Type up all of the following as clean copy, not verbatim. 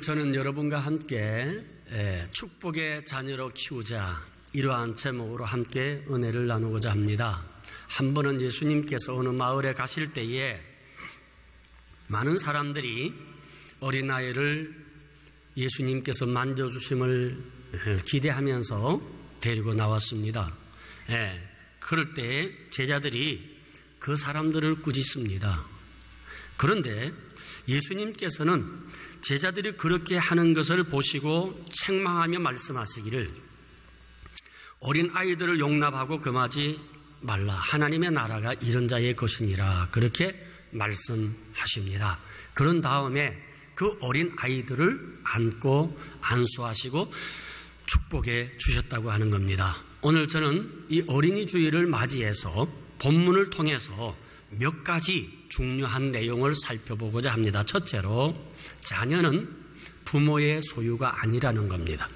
저는 여러분과 함께 축복의 자녀로 키우자, 이러한 제목으로 함께 은혜를 나누고자 합니다. 한 번은 예수님께서 어느 마을에 가실 때에 많은 사람들이 어린아이를 예수님께서 만져주심을 기대하면서 데리고 나왔습니다. 그럴 때 제자들이 그 사람들을 꾸짖습니다. 그런데 예수님께서는 제자들이 그렇게 하는 것을 보시고 책망하며 말씀하시기를, 어린 아이들을 용납하고 금하지 말라. 하나님의 나라가 이런 자의 것이니라. 그렇게 말씀하십니다. 그런 다음에 그 어린 아이들을 안고 안수하시고 축복해 주셨다고 하는 겁니다. 오늘 저는 이 어린이 주일을 맞이해서 본문을 통해서 몇 가지 중요한 내용을 살펴보고자 합니다. 첫째로, 자녀는 부모의 소유가 아니라는 겁니다.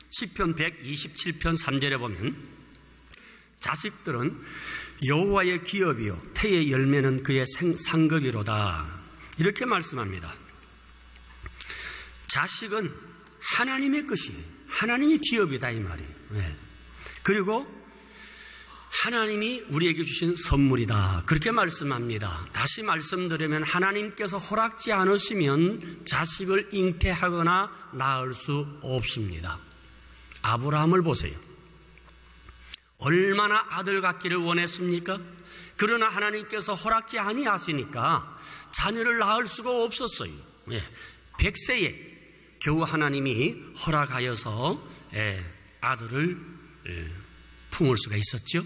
시편 127편 3절에 보면, 자식들은 여호와의 기업이요 태의 열매는 그의 상급이로다, 이렇게 말씀합니다. 자식은 하나님의 것이에요. 하나님이 기업이다, 이 말이에요. 그리고 하나님이 우리에게 주신 선물이다, 그렇게 말씀합니다. 다시 말씀드리면, 하나님께서 허락지 않으시면 자식을 잉태하거나 낳을 수 없습니다. 아브라함을 보세요. 얼마나 아들 갖기를 원했습니까? 그러나 하나님께서 허락지 아니하시니까 자녀를 낳을 수가 없었어요. 100세에 겨우 하나님이 허락하여서 아들을 품을 수가 있었죠.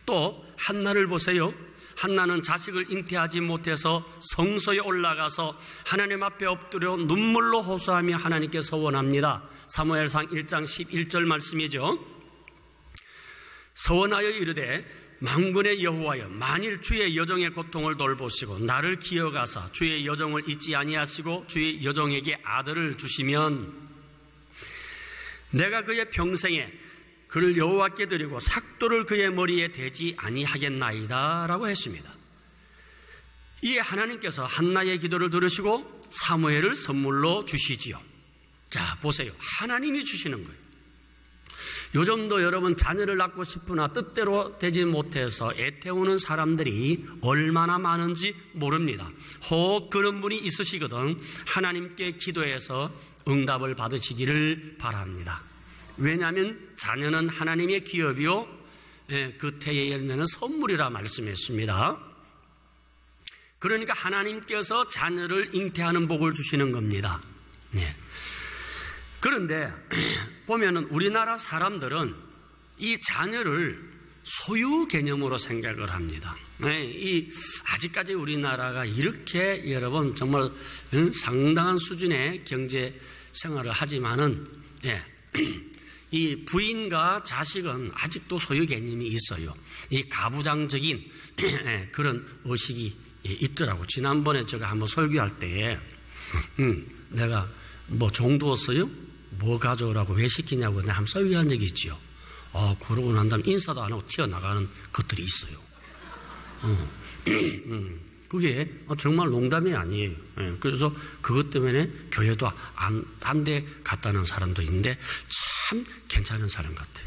또 한나를 보세요. 한나는 자식을 잉태하지 못해서 성소에 올라가서 하나님 앞에 엎드려 눈물로 호소하며 하나님께 서원합니다. 사무엘상 1장 11절 말씀이죠. 서원하여 이르되, 만군의 여호와여, 만일 주의 여종의 고통을 돌보시고 나를 기억하사 주의 여종을 잊지 아니하시고 주의 여종에게 아들을 주시면 내가 그의 평생에 그를 여호와께 드리고 삭도를 그의 머리에 대지 아니하겠나이다 라고 했습니다. 이에 하나님께서 한나의 기도를 들으시고 사무엘을 선물로 주시지요. 자, 보세요. 하나님이 주시는 거예요. 요즘도 여러분 자녀를 낳고 싶으나 뜻대로 되지 못해서 애태우는 사람들이 얼마나 많은지 모릅니다. 혹 그런 분이 있으시거든 하나님께 기도해서 응답을 받으시기를 바랍니다. 왜냐하면 자녀는 하나님의 기업이요 그 태의 열매는 선물이라 말씀했습니다. 그러니까 하나님께서 자녀를 잉태하는 복을 주시는 겁니다. 그런데 보면은 우리나라 사람들은 이 자녀를 소유 개념으로 생각을 합니다. 아직까지 우리나라가 이렇게 여러분 정말 상당한 수준의 경제 생활을 하지만은 이 부인과 자식은 아직도 소유 개념이 있어요. 이 가부장적인 그런 의식이 있더라고. 지난번에 제가 한번 설교할 때 내가 뭐 종두었어요? 뭐 가져오라고 왜 시키냐고 내가 한번 설교한 적이 있죠. 그러고 난 다음에 인사도 안 하고 튀어나가는 것들이 있어요. 그게 정말 농담이 아니에요. 그래서 그것 때문에 교회도 딴 데 갔다는 사람도 있는데 참 괜찮은 사람 같아요.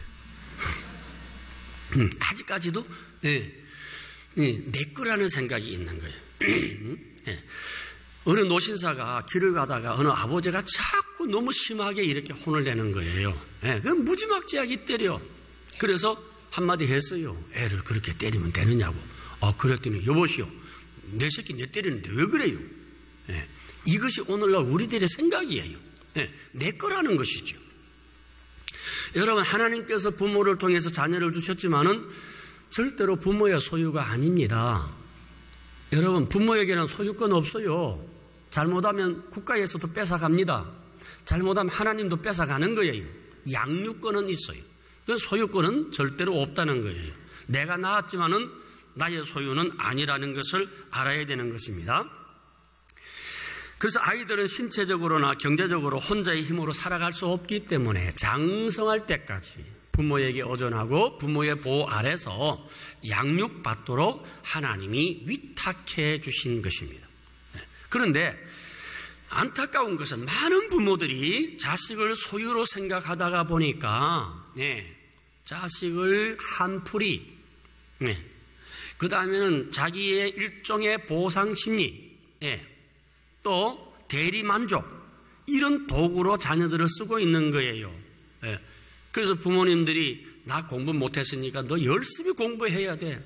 아직까지도 내 거라는 생각이 있는 거예요. 어느 노신사가 길을 가다가 어느 아버지가 자꾸 너무 심하게 이렇게 혼을 내는 거예요. 그럼 무지막지하게 때려. 그래서 한마디 했어요. 애를 그렇게 때리면 되느냐고. 그랬더니, 여보시오, 내 새끼 내 때리는데 왜 그래요? 이것이 오늘날 우리들의 생각이에요. 내 거라는 것이죠. 여러분, 하나님께서 부모를 통해서 자녀를 주셨지만은 절대로 부모의 소유가 아닙니다. 여러분, 부모에게는 소유권 없어요. 잘못하면 국가에서도 뺏어갑니다. 잘못하면 하나님도 뺏어가는 거예요. 양육권은 있어요. 그래서 소유권은 절대로 없다는 거예요. 내가 낳았지만은 나의 소유는 아니라는 것을 알아야 되는 것입니다. 그래서 아이들은 신체적으로나 경제적으로 혼자의 힘으로 살아갈 수 없기 때문에 장성할 때까지 부모에게 의존하고 부모의 보호 아래서 양육받도록 하나님이 위탁해 주신 것입니다. 그런데 안타까운 것은 많은 부모들이 자식을 소유로 생각하다가 보니까 자식을 한풀이, 그 다음에는 자기의 일종의 보상심리, 또 대리만족, 이런 도구로 자녀들을 쓰고 있는 거예요. 그래서 부모님들이 나 공부 못했으니까 너 열심히 공부해야 돼.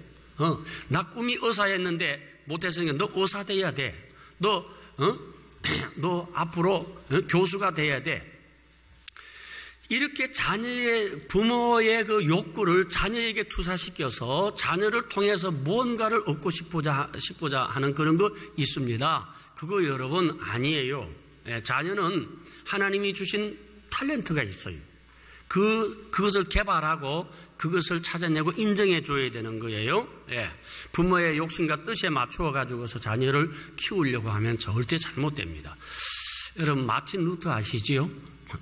나 꿈이 의사였는데 못했으니까 너 의사 돼야 돼. 너 앞으로 교수가 돼야 돼. 이렇게 부모의 그 욕구를 자녀에게 투사시켜서 자녀를 통해서 무언가를 얻고 싶고자 하는 그런 거 있습니다. 그거 여러분 아니에요. 자녀는 하나님이 주신 탤런트가 있어요. 그것을 개발하고 그것을 찾아내고 인정해 줘야 되는 거예요. 부모의 욕심과 뜻에 맞추어 가지고서 자녀를 키우려고 하면 절대 잘못됩니다. 여러분 마틴 루터 아시지요?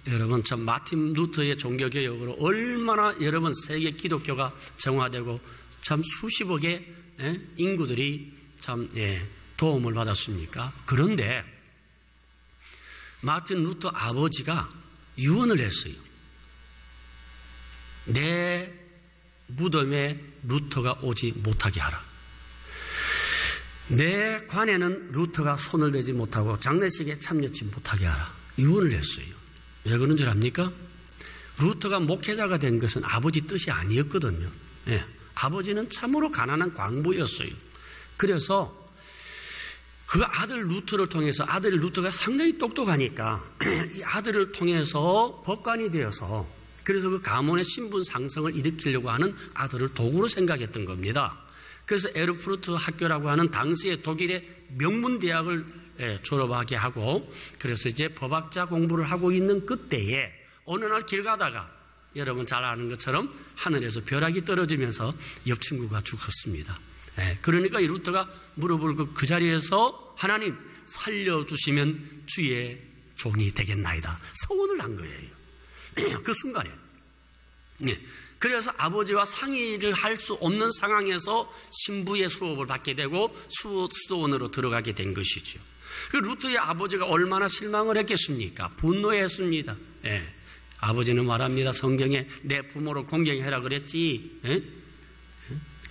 여러분 참 마틴 루터의 종교개혁으로 얼마나 여러분 세계 기독교가 정화되고 참 수십억의 인구들이 참 도움을 받았습니까? 그런데 마틴 루터 아버지가 유언을 했어요. 내 무덤에 루터가 오지 못하게 하라. 내 관에는 루터가 손을 대지 못하고 장례식에 참여치 못하게 하라. 유언을 했어요. 왜 그런 줄 압니까? 루터가 목회자가 된 것은 아버지 뜻이 아니었거든요. 아버지는 참으로 가난한 광부였어요. 그래서 그 아들 루터를 통해서, 아들 루터가 상당히 똑똑하니까 이 아들을 통해서 법관이 되어서, 그래서 그 가문의 신분 상승을 일으키려고 하는 아들을 도구로 생각했던 겁니다. 그래서 에르푸르트 학교라고 하는 당시의 독일의 명문 대학을 졸업하게 하고, 그래서 이제 법학자 공부를 하고 있는 그때에 어느 날 길 가다가 여러분 잘 아는 것처럼 하늘에서 벼락이 떨어지면서 옆 친구가 죽었습니다. 그러니까 이 루터가 무릎을 그 자리에서 하나님 살려주시면 주의 종이 되겠나이다 서원을 한 거예요. 그 순간에. 그래서 아버지와 상의를 할 수 없는 상황에서 신부의 수업을 받게 되고 수도원으로 들어가게 된 것이죠. 그 루터의 아버지가 얼마나 실망을 했겠습니까? 분노했습니다. 아버지는 말합니다. 성경에 내 부모를 공경해라 그랬지.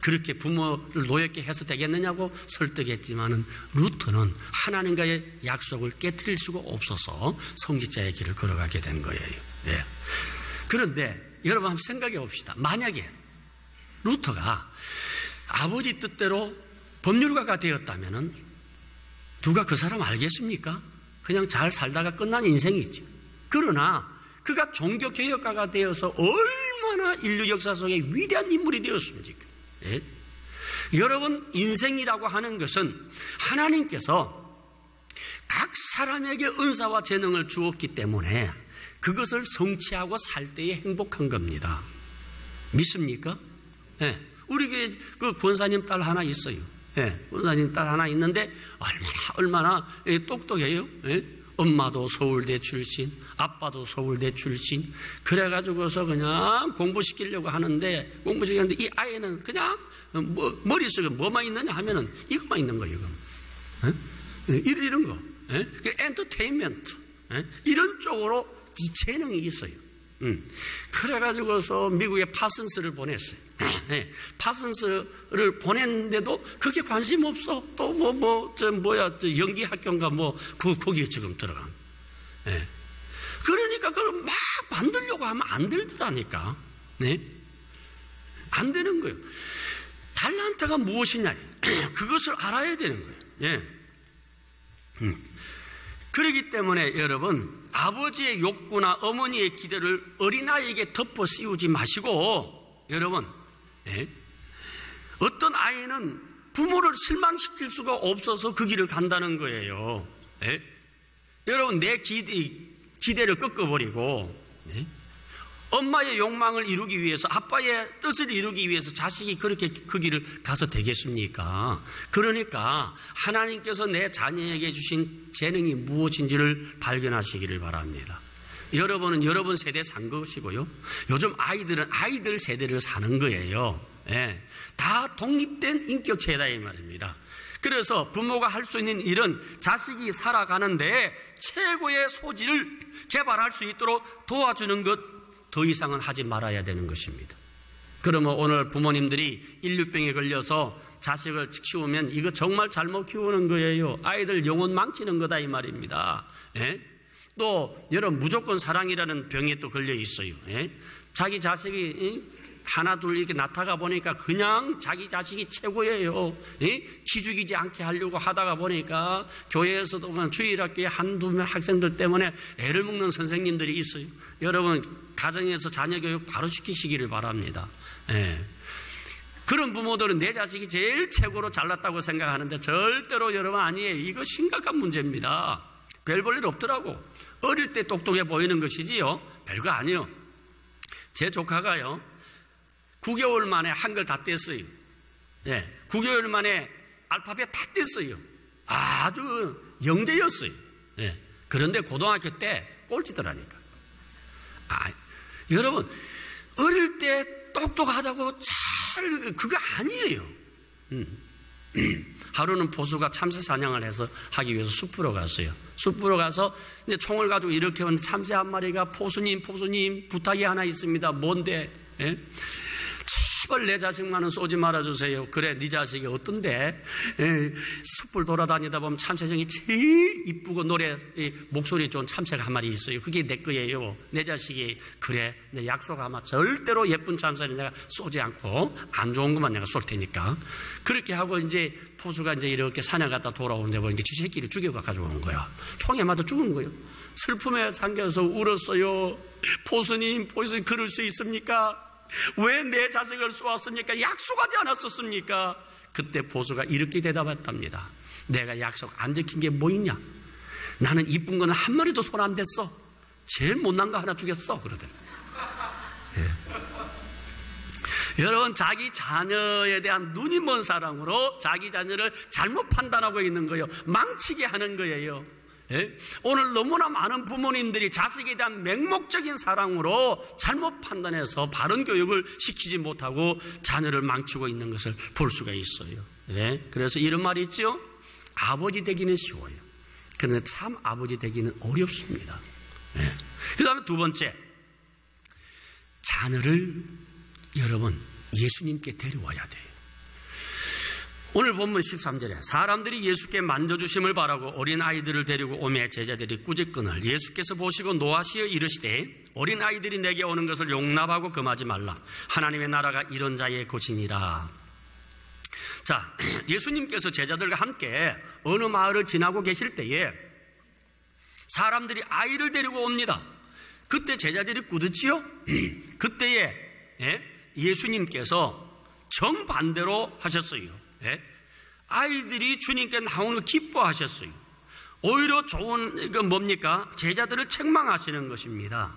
그렇게 부모를 노엽게 해서 되겠느냐고 설득했지만은 루터는 하나님과의 약속을 깨트릴 수가 없어서 성직자의 길을 걸어가게 된 거예요. 그런데 여러분 한번 생각해 봅시다. 만약에 루터가 아버지 뜻대로 법률가가 되었다면은 누가 그 사람 알겠습니까? 그냥 잘 살다가 끝난 인생이죠. 그러나 그가 종교개혁가가 되어서 얼마나 인류 역사 속에 위대한 인물이 되었습니까? 여러분 인생이라고 하는 것은 하나님께서 각 사람에게 은사와 재능을 주었기 때문에 그것을 성취하고 살 때에 행복한 겁니다. 믿습니까? 우리 교회 그 권사님 딸 하나 있어요. 권사님 딸 하나 있는데 얼마나 똑똑해요. 엄마도 서울대 출신, 아빠도 서울대 출신. 그래가지고서 그냥 공부시키려고 하는데, 이 아이는 그냥 머릿속에 뭐만 있느냐 하면은 이것만 있는 거예요, 이거. 이런 거. 엔터테인먼트. 이런 쪽으로 재능이 있어요. 그래가지고서 미국에 파슨스를 보냈어요. 파슨스를 보냈는데도 그게 관심 없어. 또 연기 학교인가 거기에 지금 들어간. 그러니까 그걸 막 만들려고 하면 안 되더라니까. 안 되는 거예요. 탤런트가 무엇이냐. 그것을 알아야 되는 거예요. 그렇기 때문에 여러분, 아버지의 욕구나 어머니의 기대를 어린아이에게 덮어 씌우지 마시고, 여러분, 어떤 아이는 부모를 실망시킬 수가 없어서 그 길을 간다는 거예요. 여러분, 내 기대를 꺾어버리고, 엄마의 욕망을 이루기 위해서, 아빠의 뜻을 이루기 위해서 자식이 그렇게 그 길을 가서 되겠습니까? 그러니까 하나님께서 내 자녀에게 주신 재능이 무엇인지를 발견하시기를 바랍니다. 여러분은 여러분 세대 산 것이고요. 요즘 아이들은 아이들 세대를 사는 거예요. 다 독립된 인격체다 이 말입니다. 그래서 부모가 할 수 있는 일은 자식이 살아가는데 최고의 소질을 개발할 수 있도록 도와주는 것, 더 이상은 하지 말아야 되는 것입니다. 그러면 오늘 부모님들이 일류병에 걸려서 자식을 키우면 이거 정말 잘못 키우는 거예요. 아이들 영혼 망치는 거다 이 말입니다. 예? 또 여러분 무조건 사랑이라는 병에 또 걸려 있어요. 예? 자기 자식이 하나 둘 이렇게 낳다가 보니까 그냥 자기 자식이 최고예요. 예? 기죽이지 않게 하려고 하다가 보니까 교회에서도 그냥 주일학교에 한두 명 학생들 때문에 애를 먹는 선생님들이 있어요. 여러분 가정에서 자녀 교육 바로 시키시기를 바랍니다. 예. 그런 부모들은 내 자식이 제일 최고로 잘났다고 생각하는데 절대로 여러분 아니에요. 이거 심각한 문제입니다. 별 볼 일 없더라고. 어릴 때 똑똑해 보이는 것이지요, 별거 아니요. 제 조카가요 9개월 만에 한글 다 뗐어요. 예, 9개월 만에 알파벳 다 뗐어요. 아주 영재였어요. 예, 그런데 고등학교 때 꼴찌더라니까. 여러분 어릴 때 똑똑하다고 그거 아니에요. 하루는 보수가 참새 사냥을 해서 하기 위해서 숲으로 갔어요. 숲으로 가서 이제 총을 가지고 이렇게 온 참새 한 마리가 포수님 부탁이 하나 있습니다. 뭔데? 예? 제발 내 자식만은 쏘지 말아주세요. 그래, 네 자식이 어떤데? 숲을 돌아다니다 보면 참새 중에 제일 이쁘고 목소리 좋은 참새가 한 마리 있어요. 그게 내 거예요. 내 자식이. 그래, 내 약속하마. 절대로 예쁜 참새를 내가 쏘지 않고 안 좋은 것만 내가 쏠 테니까. 그렇게 하고 이제 포수가 이제 이렇게 사냥 갔다 돌아오는데 보니까 지 새끼를 죽여가 가져오는 거야. 총에 맞아 죽은 거예요. 슬픔에 잠겨서 울었어요. 포수님 그럴 수 있습니까? 왜 내 자식을 쏘았습니까? 약속하지 않았었습니까? 그때 보수가 이렇게 대답했답니다. 내가 약속 안 지킨 게 뭐 있냐? 나는 이쁜 거는 한 마리도 손 안 댔어. 제일 못난 거 하나 죽였어. 그러더라고요. 예. 여러분 자기 자녀에 대한 눈이 먼 사랑으로 자기 자녀를 잘못 판단하고 있는 거예요. 망치게 하는 거예요. 예? 오늘 너무나 많은 부모님들이 자식에 대한 맹목적인 사랑으로 잘못 판단해서 바른 교육을 시키지 못하고 자녀를 망치고 있는 것을 볼 수가 있어요. 예? 그래서 이런 말이 있죠. 아버지 되기는 쉬워요. 그런데 참 아버지 되기는 어렵습니다. 예? 그 다음에 두 번째, 자녀를 여러분 예수님께 데려와야 돼요. 오늘 본문 13절에 사람들이 예수께 만져주심을 바라고 어린아이들을 데리고 오매 제자들이 꾸짖거늘 예수께서 보시고 노하시어 이르시되 어린아이들이 내게 오는 것을 용납하고 금하지 말라. 하나님의 나라가 이런 자의 것이니라. 자, 예수님께서 제자들과 함께 어느 마을을 지나고 계실 때에 사람들이 아이를 데리고 옵니다. 그때 제자들이 꾸짖지요? 그때에 예수님께서 정반대로 하셨어요. 아이들이 주님께 나오는 걸 기뻐하셨어요. 오히려 좋은 뭡니까? 제자들을 책망하시는 것입니다.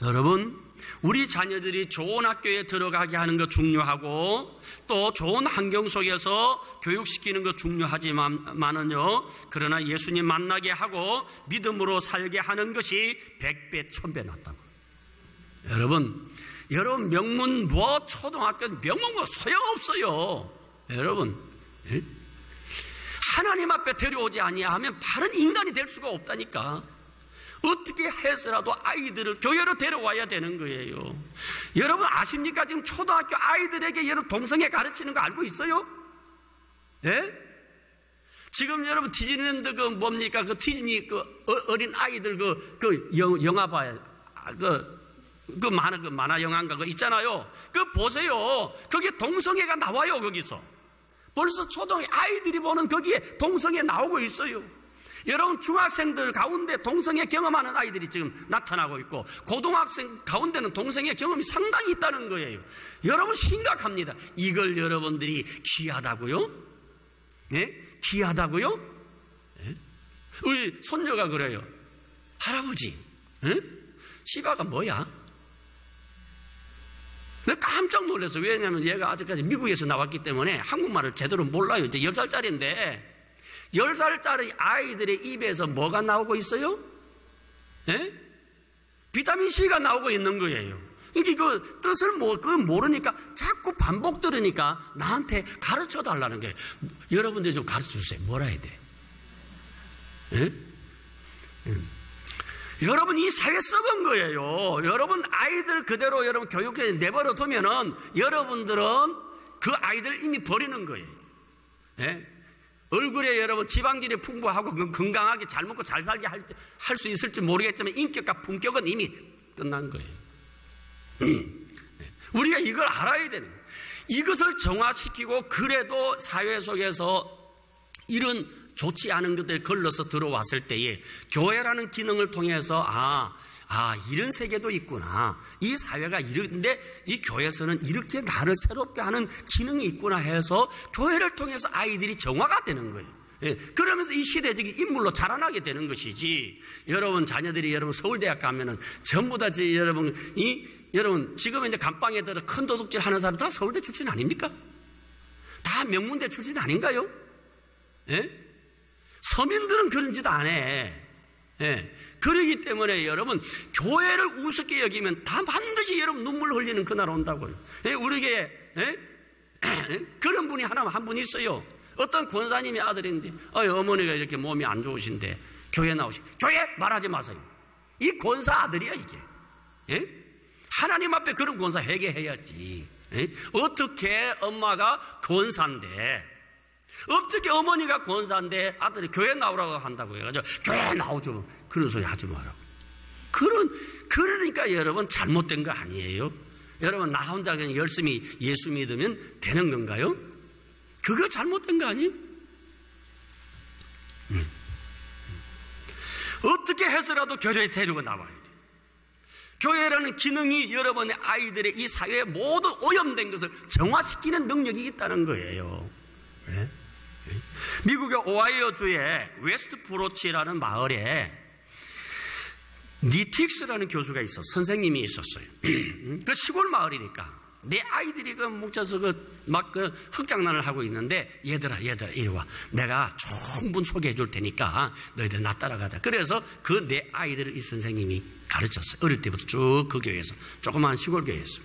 여러분, 우리 자녀들이 좋은 학교에 들어가게 하는 것 중요하고 또 좋은 환경 속에서 교육시키는 것 중요하지만은요, 그러나 예수님 만나게 하고 믿음으로 살게 하는 것이 100배 1000배 낫다고. 여러분 명문 뭐 초등학교 명문 거 소용없어요. 여러분, 하나님 앞에 데려오지 아니하면 바른 인간이 될 수가 없다니까. 어떻게 해서라도 아이들을 교회로 데려와야 되는 거예요. 여러분 아십니까? 지금 초등학교 아이들에게 여러분 동성애 가르치는 거 알고 있어요? 예? 지금 여러분 디즈니랜드 뭡니까? 디즈니 어린 아이들 영화 봐요. 만화 영화인가 있잖아요. 보세요. 거기에 동성애가 나와요. 거기서 벌써 초등학교 아이들이 보는 거기에 동성애 나오고 있어요. 여러분 중학생들 가운데 동성애 경험하는 아이들이 지금 나타나고 있고 고등학생 가운데는 동성애 경험이 상당히 있다는 거예요. 여러분 심각합니다. 이걸 여러분들이 귀하다고요? 네? 귀하다고요? 네? 우리 손녀가 그래요. 할아버지, 시바가 뭐야? 내가 깜짝 놀랐어. 왜냐하면 얘가 아직까지 미국에서 나왔기 때문에 한국말을 제대로 몰라요. 이제 10살짜리인데 10살짜리 아이들의 입에서 뭐가 나오고 있어요? 예? 비타민C가 나오고 있는 거예요. 그 뜻을 모르니까 자꾸 반복 들으니까 나한테 가르쳐 달라는 거예요. 여러분들 좀 가르쳐 주세요. 뭐라 해야 돼? 예? 여러분 이 사회 썩은 거예요. 여러분 아이들 그대로 여러분 교육에 내버려 두면은 여러분들은 그 아이들 이미 버리는 거예요. 예? 얼굴에 여러분 지방질이 풍부하고 건강하게 잘 먹고 잘 살게 할 수 있을지 모르겠지만 인격과 품격은 이미 끝난 거예요. 우리가 이걸 알아야 되는 거예요. 이것을 정화시키고 그래도 사회 속에서 이런 좋지 않은 것들이 걸러서 들어왔을 때에 교회라는 기능을 통해서 이런 세계도 있구나. 이 사회가 이런데 이 교회에서는 이렇게 나를 새롭게 하는 기능이 있구나 해서 교회를 통해서 아이들이 정화가 되는 거예요. 예, 그러면서 이 시대적인 인물로 자라나게 되는 것이지. 여러분 자녀들이 여러분 서울대학 가면은 전부 다 여러분 지금 이제 감방에 들어 큰 도둑질 하는 사람 다 서울대 출신 아닙니까? 다 명문대 출신 아닌가요? 예? 서민들은 그런 짓 안 해. 예. 그러기 때문에 여러분 교회를 우습게 여기면 다 반드시 여러분 눈물 흘리는 그날 온다고요. 예? 우리 교회에 그런 분이 한 분 있어요. 어떤 권사님의 아들인데 어머니가 이렇게 몸이 안 좋으신데 교회 교회 말하지 마세요. 이 권사 아들이야 이게. 예? 하나님 앞에 그런 권사 회개해야지. 예? 어떻게 엄마가 권사인데 어떻게 어머니가 권사인데 아들이 교회 나오라고 한다고 해가지고 교회 나오죠. 그런 소리 하지 마라고. 그러니까 여러분 잘못된 거 아니에요? 여러분 나 혼자 그냥 열심히 예수 믿으면 되는 건가요? 그거 잘못된 거 아니에요? 어떻게 해서라도 교회에 데리고 나와야 돼. 교회라는 기능이 여러분의 아이들의 이 사회의 모든 오염된 것을 정화시키는 능력이 있다는 거예요. 네? 미국의 오하이오주의 웨스트 브로치라는 마을에 니틱스라는 교수가 있었어요. 선생님이 있었어요. 그 시골 마을이니까 내 아이들이 뭉쳐서 흙장난을 하고 있는데 얘들아 이리 와. 내가 좋은 분 소개해 줄 테니까 너희들 나 따라가자. 그래서 그 내 아이들을 이 선생님이 가르쳤어요. 어릴 때부터 쭉 그 교회에서 조그마한 시골 교회에서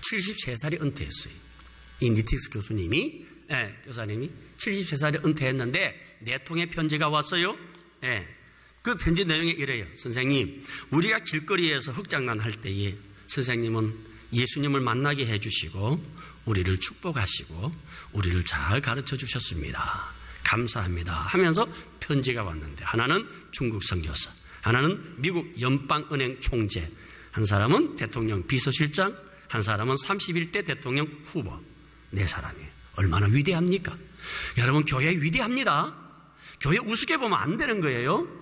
73살이 은퇴했어요. 이 니틱스 교수님이 교사님이 73살에 은퇴했는데 4통의 편지가 왔어요. 그 편지 내용이 이래요. 선생님, 우리가 길거리에서 흙장난 할 때에 선생님은 예수님을 만나게 해주시고 우리를 축복하시고 우리를 잘 가르쳐 주셨습니다. 감사합니다 하면서 편지가 왔는데 하나는 중국 선교사, 하나는 미국 연방은행 총재, 한 사람은 대통령 비서실장, 한 사람은 31대 대통령 후보. 4사람이에요. 얼마나 위대합니까? 여러분 교회 위대합니다. 교회 우습게 보면 안 되는 거예요.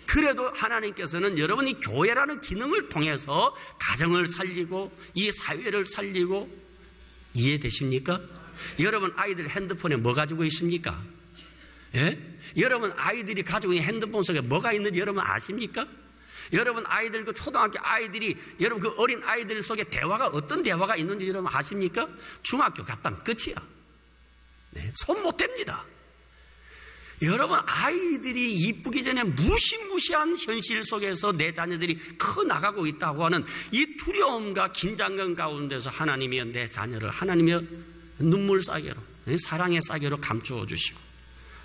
그래도 하나님께서는 여러분이 교회라는 기능을 통해서 가정을 살리고 이 사회를 살리고, 이해되십니까? 여러분 아이들 핸드폰에 뭐 가지고 있습니까? 예? 여러분 아이들이 가지고 있는 핸드폰 속에 뭐가 있는지 여러분 아십니까? 여러분 아이들 그 초등학교 아이들이 여러분 그 어린 아이들 속에 대화가 어떤 대화가 있는지 여러분 아십니까? 중학교 갔다면 끝이야. 네, 손 못 댑니다. 여러분 아이들이 이쁘기 전에 무시무시한 현실 속에서 내 자녀들이 커 나가고 있다고 하는 이 두려움과 긴장감 가운데서 하나님이여 내 자녀를 하나님이여 눈물 싸개로, 사랑의 싸개로 감추어 주시고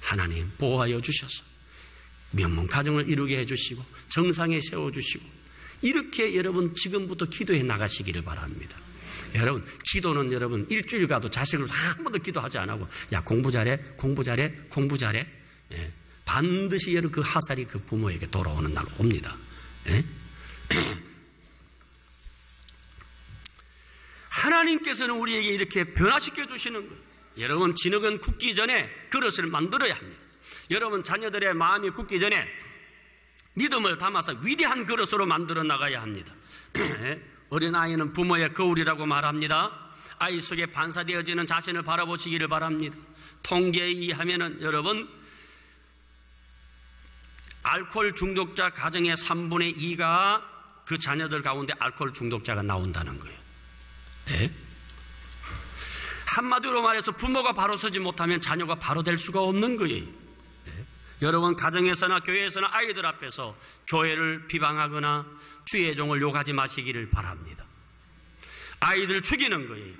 하나님 보호하여 주셔서 명문 가정을 이루게 해주시고 정상에 세워주시고 이렇게 여러분 지금부터 기도해 나가시기를 바랍니다. 여러분 기도는 여러분 일주일 가도 자식을 한 번도 기도하지 않고 야 공부 잘해 예. 반드시 여러분 그 화살이 그 부모에게 돌아오는 날 옵니다. 예? 하나님께서는 우리에게 이렇게 변화시켜 주시는 거예요. 여러분 진흙은 굳기 전에 그릇을 만들어야 합니다. 여러분 자녀들의 마음이 굳기 전에 믿음을 담아서 위대한 그릇으로 만들어 나가야 합니다. 어린아이는 부모의 거울이라고 말합니다. 아이 속에 반사되어지는 자신을 바라보시기를 바랍니다. 통계에 의하면은 여러분 알코올 중독자 가정의 3분의 2가 그 자녀들 가운데 알코올 중독자가 나온다는 거예요. 네? 한마디로 말해서 부모가 바로 서지 못하면 자녀가 바로 될 수가 없는 거예요. 네? 여러분 가정에서나 교회에서나 아이들 앞에서 교회를 비방하거나 주의 종을 욕하지 마시기를 바랍니다. 아이들 죽이는 거예요.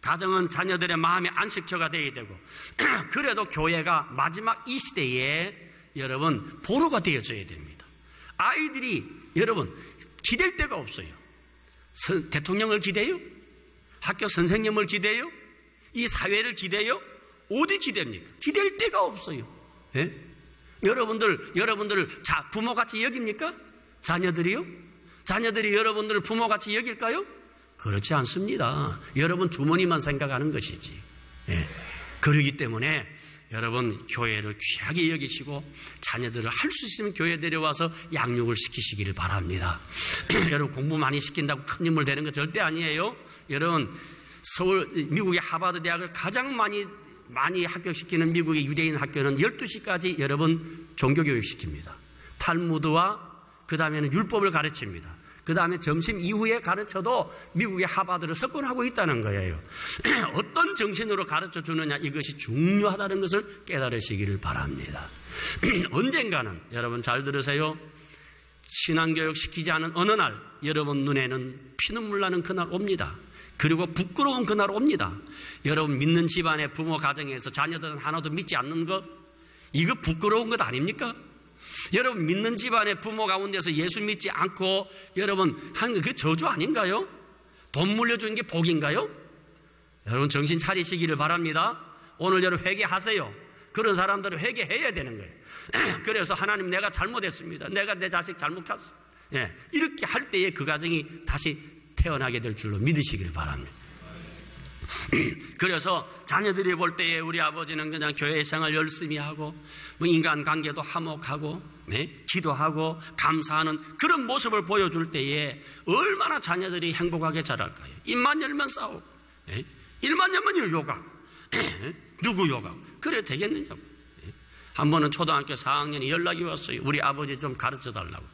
가정은 자녀들의 마음의 안식처가 되어야 되고 그래도 교회가 마지막 이 시대에 여러분 보루가 되어줘야 됩니다. 아이들이 여러분 기댈 데가 없어요. 대통령을 기대요? 학교 선생님을 기대요? 이 사회를 기대요? 어디 기대입니까? 기댈 데가 없어요. 예? 여러분들 부모같이 여깁니까? 자녀들이요? 자녀들이 여러분들을 부모같이 여길까요? 그렇지 않습니다. 여러분 주머니만 생각하는 것이지. 예. 그러기 때문에 여러분 교회를 귀하게 여기시고 자녀들을 할 수 있으면 교회 데려와서 양육을 시키시기를 바랍니다. 여러분 공부 많이 시킨다고 큰 인물 되는 거 절대 아니에요. 여러분 미국의 하버드 대학을 가장 많이 합격시키는 미국의 유대인 학교는 12시까지 여러분 종교교육 시킵니다. 탈무드와 그 다음에는 율법을 가르칩니다. 그 다음에 점심 이후에 가르쳐도 미국의 하버드를 석권하고 있다는 거예요. 어떤 정신으로 가르쳐 주느냐, 이것이 중요하다는 것을 깨달으시기를 바랍니다. 언젠가는 여러분 잘 들으세요. 신앙교육 시키지 않은 어느 날 여러분 눈에는 피눈물 나는 그날 옵니다. 그리고 부끄러운 그날 옵니다. 여러분 믿는 집안의 부모 가정에서 자녀들은 하나도 믿지 않는 것, 이거 부끄러운 것 아닙니까? 여러분 믿는 집안의 부모 가운데서 예수 믿지 않고 여러분 한 그 저주 아닌가요? 돈 물려주는 게 복인가요? 여러분 정신 차리시기를 바랍니다. 오늘 여러분 회개하세요. 그런 사람들은 회개해야 되는 거예요. 그래서 하나님 내가 잘못했습니다. 내가 내 자식 잘못 갔어. 예, 이렇게 할 때에 그 가정이 다시 태어나게 될 줄로 믿으시기를 바랍니다. 그래서 자녀들이 볼 때에 우리 아버지는 그냥 교회 생활 열심히 하고 인간관계도 화목하고 기도하고 감사하는 그런 모습을 보여줄 때에 얼마나 자녀들이 행복하게 자랄까요? 입만 열면 싸우고 입만 열면 요가 누구 요가 그래 되겠느냐고. 한 번은 초등학교 4학년에 연락이 왔어요. 우리 아버지 좀 가르쳐 달라고.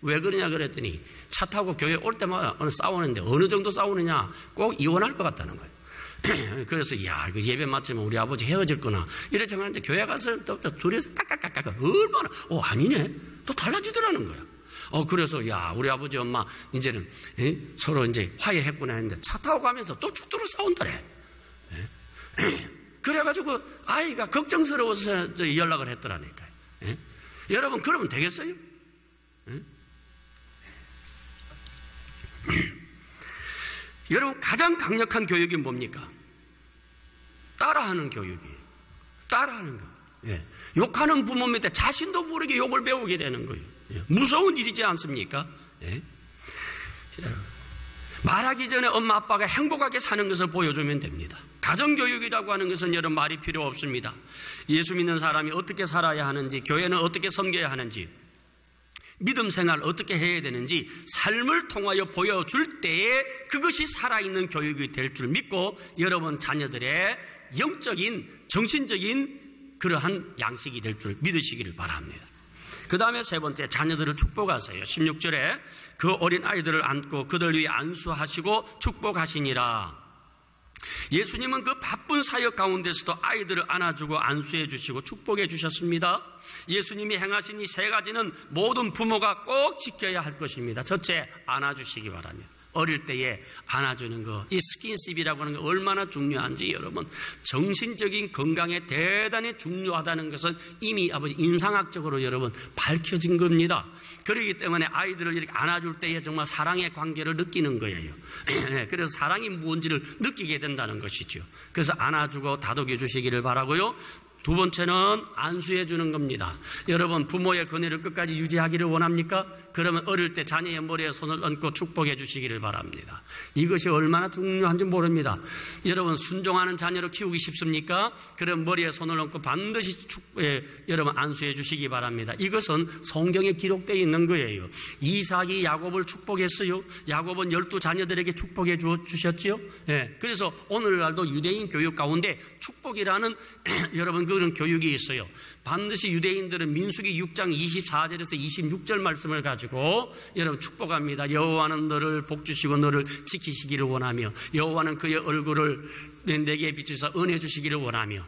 왜 그러냐 그랬더니 차 타고 교회 올 때마다 싸우는데 어느 정도 싸우느냐 꼭 이혼할 것 같다는 거예요. 그래서 야 이거 예배 마치면 우리 아버지 헤어질 거나 이렇게 하는데 교회 가서 또 둘이서 깍깍깍깍 얼마나 아니네 또 달라지더라는 거야. 그래서 야 우리 아버지 엄마 이제는 서로 이제 화해했구나 했는데 차 타고 가면서 또 죽도록 싸운다래. 그래가지고 아이가 걱정스러워서 연락을 했더라니까요. 여러분 그러면 되겠어요? 여러분 가장 강력한 교육이 뭡니까? 따라하는 교육이에요. 따라하는 거. 예. 욕하는 부모 밑에 자신도 모르게 욕을 배우게 되는 거예요. 예. 무서운 일이지 않습니까? 예. 말하기 전에 엄마 아빠가 행복하게 사는 것을 보여주면 됩니다. 가정교육이라고 하는 것은 여러분 말이 필요 없습니다. 예수 믿는 사람이 어떻게 살아야 하는지, 교회는 어떻게 섬겨야 하는지, 믿음 생활을 어떻게 해야 되는지 삶을 통하여 보여줄 때에 그것이 살아있는 교육이 될 줄 믿고 여러분 자녀들의 영적인 정신적인 그러한 양식이 될 줄 믿으시기를 바랍니다. 그 다음에 세 번째 자녀들을 축복하세요. 16절에 그 어린 아이들을 안고 그들 위에 안수하시고 축복하시니라. 예수님은 그 바쁜 사역 가운데서도 아이들을 안아주고 안수해 주시고 축복해 주셨습니다. 예수님이 행하신 이 세 가지는 모든 부모가 꼭 지켜야 할 것입니다. 첫째, 안아주시기 바랍니다. 어릴 때에 안아주는 거, 이 스킨십이라고 하는 게 얼마나 중요한지 여러분 정신적인 건강에 대단히 중요하다는 것은 이미 아버지 임상학적으로 여러분 밝혀진 겁니다. 그렇기 때문에 아이들을 이렇게 안아줄 때에 정말 사랑의 관계를 느끼는 거예요. 그래서 사랑이 뭔지를 느끼게 된다는 것이죠. 그래서 안아주고 다독여 주시기를 바라고요. 두 번째는 안수해 주는 겁니다. 여러분 부모의 권위를 끝까지 유지하기를 원합니까? 그러면 어릴 때 자녀의 머리에 손을 얹고 축복해 주시기를 바랍니다. 이것이 얼마나 중요한지 모릅니다. 여러분 순종하는 자녀로 키우기 쉽습니까? 그럼 머리에 손을 얹고 반드시 여러분 안수해 주시기 바랍니다. 이것은 성경에 기록되어 있는 거예요. 이삭이 야곱을 축복했어요. 야곱은 12자녀들에게 축복해 주셨지요. 네. 그래서 오늘날도 유대인 교육 가운데 축복이라는 여러분 그런 교육이 있어요. 반드시 유대인들은 민수기 6장 24절에서 26절 말씀을 가지고 여러분 축복합니다. 여호와는 너를 복주시고 너를 지키시기를 원하며 여호와는 그의 얼굴을 내게 비추사 은혜 주시기를 원하며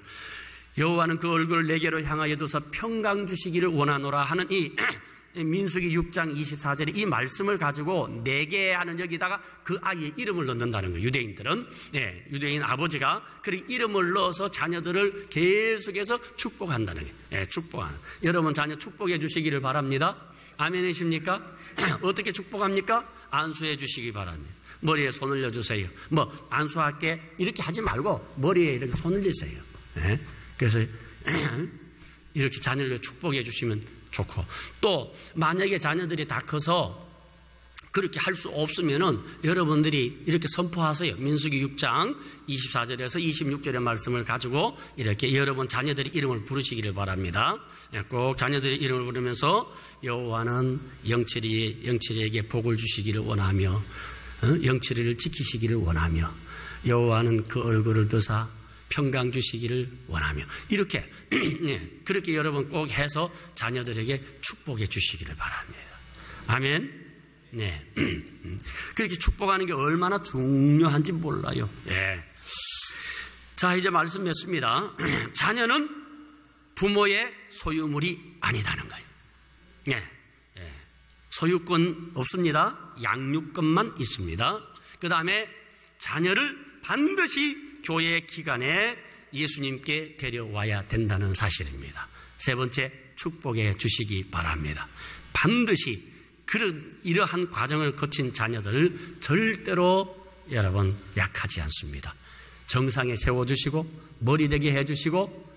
여호와는 그 얼굴을 내게로 향하여 두사 평강 주시기를 원하노라 하는 이 민수기 6장 24절에 이 말씀을 가지고 내게 하는 여기다가 그 아이의 이름을 넣는다는 거예요. 유대인들은. 유대인 아버지가 그 이름을 넣어서 자녀들을 계속해서 축복한다는 거예요. 축복하는. 여러분 자녀 축복해 주시기를 바랍니다. 아멘이십니까? 어떻게 축복합니까? 안수해 주시기 바랍니다. 머리에 손 올려주세요. 안수할게 이렇게 하지 말고 머리에 이렇게 손 올리세요. 그래서 이렇게 자녀를 축복해 주시면 좋고, 또 만약에 자녀들이 다 커서 그렇게 할 수 없으면은 여러분들이 이렇게 선포하세요. 민수기 6장 24절에서 26절의 말씀을 가지고 이렇게 여러분 자녀들의 이름을 부르시기를 바랍니다. 꼭 자녀들의 이름을 부르면서 여호와는 영철이에게 복을 주시기를 원하며 영철이를 지키시기를 원하며 여호와는 그 얼굴을 드사 평강 주시기를 원하며 이렇게 그렇게 여러분 꼭 해서 자녀들에게 축복해 주시기를 바랍니다. 아멘. 네. 그렇게 축복하는 게 얼마나 중요한지 몰라요. 자, 이제 말씀 맺습니다. 자녀는 부모의 소유물이 아니다는 거예요. 소유권 없습니다. 양육권만 있습니다. 그 다음에 자녀를 반드시 교회 기간에 예수님께 데려와야 된다는 사실입니다. 세 번째, 축복해 주시기 바랍니다. 반드시 이러한 과정을 거친 자녀들을 절대로 여러분 약하지 않습니다. 정상에 세워주시고 머리 되게 해주시고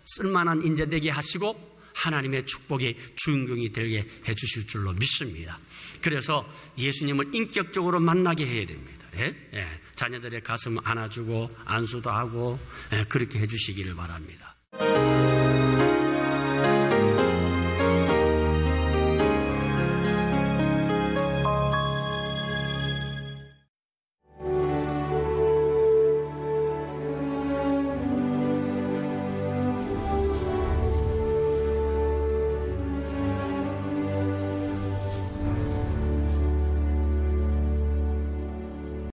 쓸만한 인재 되게 하시고 하나님의 축복의 주인공이 되게 해주실 줄로 믿습니다. 그래서 예수님을 인격적으로 만나게 해야 됩니다. 자녀들의 가슴 안아주고 안수도 하고 그렇게 해주시기를 바랍니다.